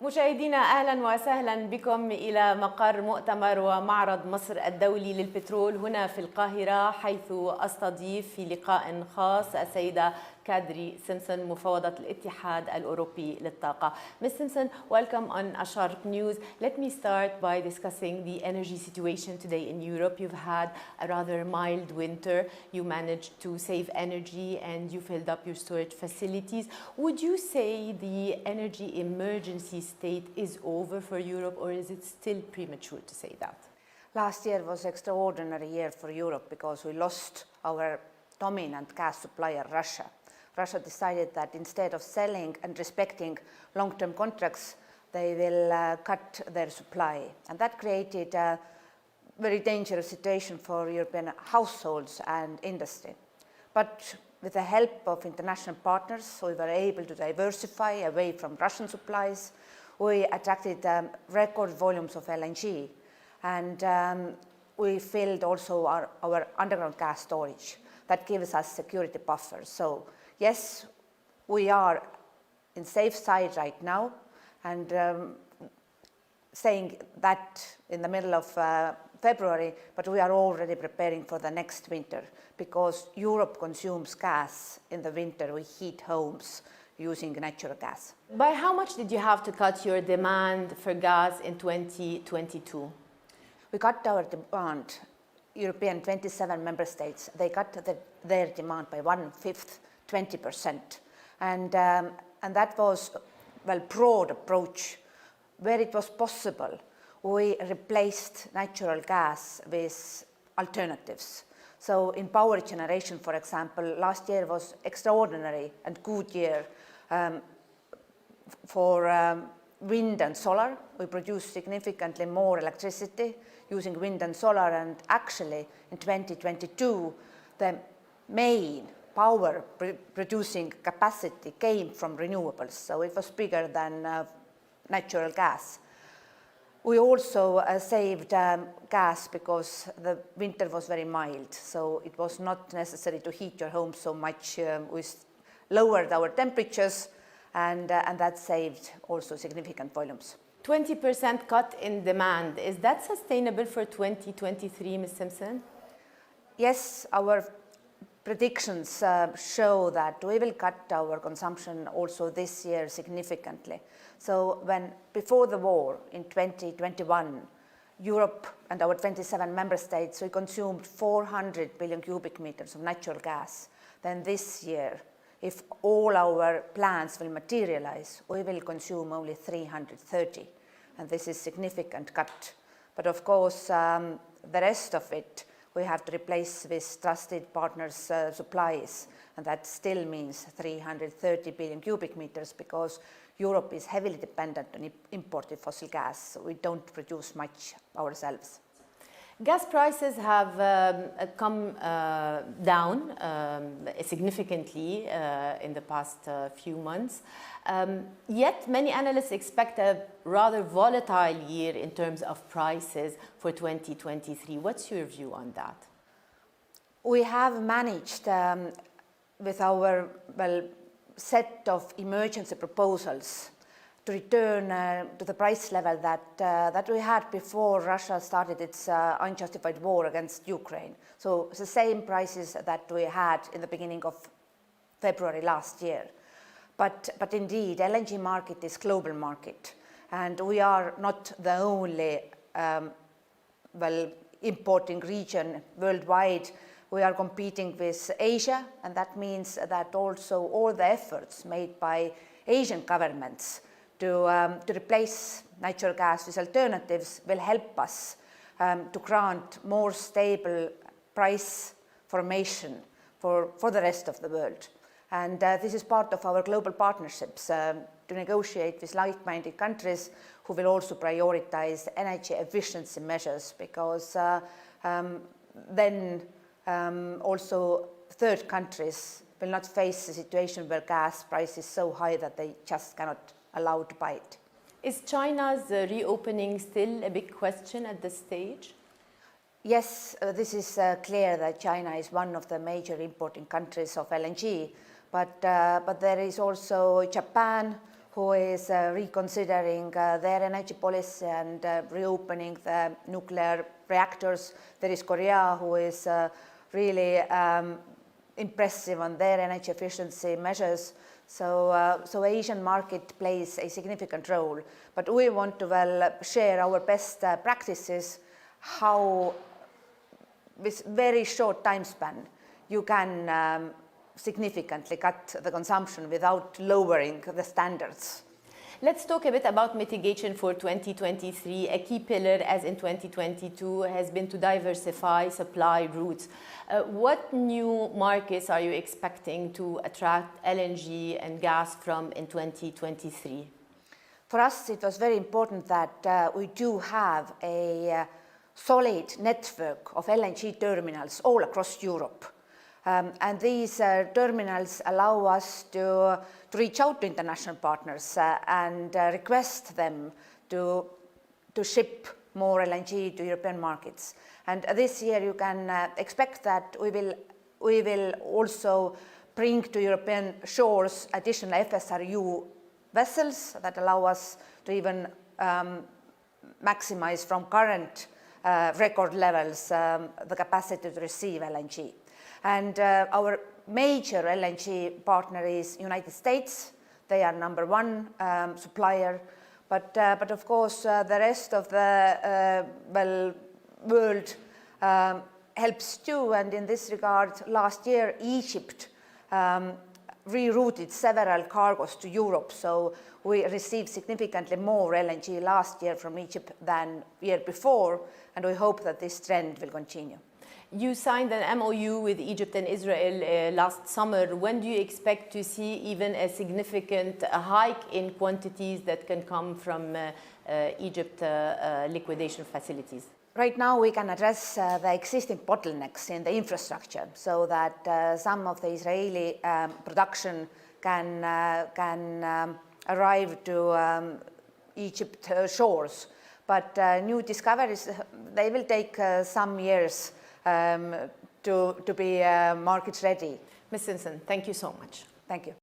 مشاهدينا أهلا وسهلا بكم إلى مقر مؤتمر ومعرض مصر الدولي للبترول هنا في القاهرة، حيث أستضيف في لقاء خاص السيدة كادري سيمسون مفوضة الاتحاد الأوروبي للطاقة. Ms. Simpson, welcome on الشرق News. Let me start by discussing the energy situation today in Europe. You've had a rather mild winter. You managed to save energy and you filled up your storage facilities. Would you say the energy emergency state is over for Europe, or is it still premature to say that? Last year was an extraordinary year for Europe because we lost our dominant gas supplier, Russia. Russia decided that instead of selling and respecting long-term contracts, they will cut their supply. And that created a very dangerous situation for European households and industry. But with the help of international partners, we were able to diversify away from Russian supplies. We attracted record volumes of LNG, and we filled also our underground gas storage. That gives us security buffers. So yes, we are in safe side right now, and saying that in the middle of February, but we are already preparing for the next winter because Europe consumes gas in the winter. We heat homes using natural gas. By how much did you have to cut your demand for gas in 2022? We cut our demand. European 27 member states, they cut their demand by 1/5, 20%. And that was a broad approach. Where it was possible, we replaced natural gas with alternatives. So in power generation, for example, last year was extraordinary and good year for wind and solar. We produced significantly more electricity using wind and solar, and actually in 2022 the main power producing capacity came from renewables, so it was bigger than natural gas. We also saved gas because the winter was very mild, so it was not necessary to heat your home so much. We lowered our temperatures, and that saved also significant volumes. 20% cut in demand. Is that sustainable for 2023, Ms. Simpson? Yes, our predictions show that we will cut our consumption also this year significantly. So before the war in 2021, Europe and our 27 member states, we consumed 400 billion cubic meters of natural gas. Then this year, if all our plans will materialize, we will consume only 330, and this is a significant cut. But of course, the rest of it we have to replace with trusted partners' supplies, and that still means 330 billion cubic meters because Europe is heavily dependent on imported fossil gas, so we don't produce much ourselves. Gas prices have come down significantly in the past few months. Yet many analysts expect a rather volatile year in terms of prices for 2023. What's your view on that? We have managed with our set of emergency proposals to return to the price level that we had before Russia started its unjustified war against Ukraine. So it's the same prices that we had in the beginning of February last year. But indeed, LNG market is global market, and we are not the only importing region worldwide. We are competing with Asia, and that means that also all the efforts made by Asian governments to replace natural gas with alternatives will help us to grant more stable price formation for the rest of the world. And this is part of our global partnerships to negotiate with like-minded countries who will also prioritize energy efficiency measures, because then also third countries will not face a situation where gas price is so high that they just cannot allow to buy it. Is China's reopening still a big question at this stage? Yes, this is clear that China is one of the major importing countries of LNG, but there is also Japan, who is reconsidering their energy policy and reopening the nuclear reactors. There is Korea, who is really impressive on their energy efficiency measures. So Asian market plays a significant role, but we want to share our best practices, how with very short time span you can significantly cut the consumption without lowering the standards. Let's talk a bit about mitigation for 2023. A key pillar, as in 2022, has been to diversify supply routes. What new markets are you expecting to attract LNG and gas from in 2023? For us, it was very important that we do have a solid network of LNG terminals all across Europe. And these terminals allow us to reach out to international partners and request them to ship more LNG to European markets. And this year you can expect that we will also bring to European shores additional FSRU vessels that allow us to even maximize from current record levels the capacity to receive LNG. And our major LNG partner is United States. They are number one supplier, but of course the rest of the world helps too. And in this regard, last year Egypt rerouted several cargos to Europe, so we received significantly more LNG last year from Egypt than year before, and we hope that this trend will continue. You signed an MOU with Egypt and Israel last summer. When do you expect to see even a significant hike in quantities that can come from Egypt liquidation facilities? Right now we can address the existing bottlenecks in the infrastructure so that some of the Israeli production can arrive to Egypt shores. But new discoveries, they will take some years to be market ready. Ms. Simpson, thank you so much. Thank you.